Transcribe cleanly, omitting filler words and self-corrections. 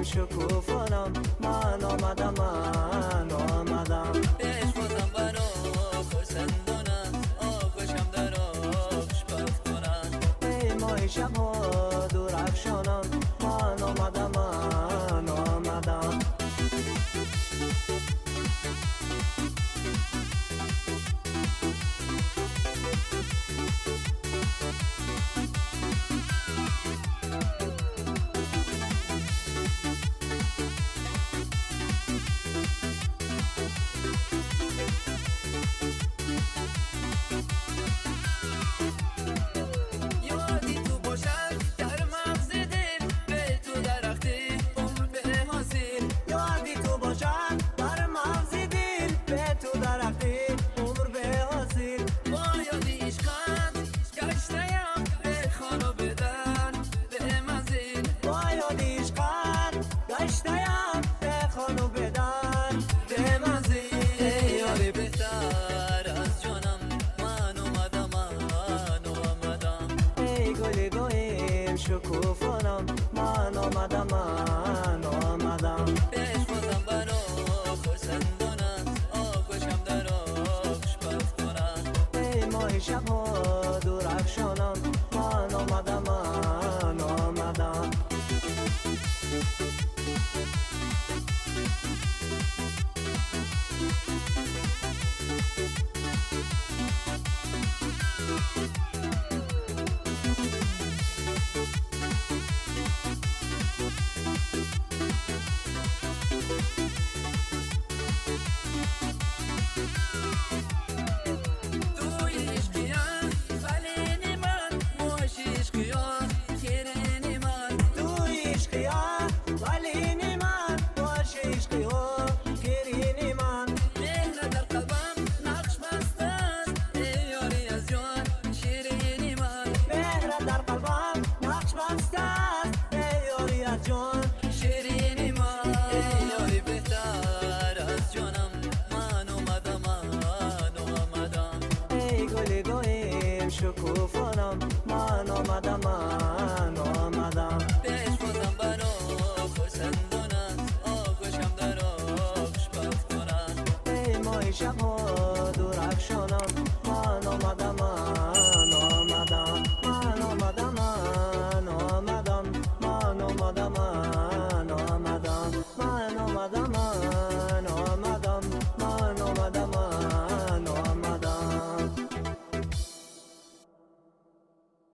شکوفانم من آمدم پیش بازم برا خرسندانم آغوشم در آغوش بختانم ای ماه شبها دور افشانم من آمدم شکوفانم من آمدم پیش بازم برا خرسندانم آغوشم در آغوش بختانم ای ماه شبها دور افشانم من آمدم شیرینی من یاری بهتر از جانم من آمدم ای گل گویم شکوفانم من آمدم پیش بازم برا خرسندانم آغوشم در آغوش بختانم ای ماه شبها دور افشانم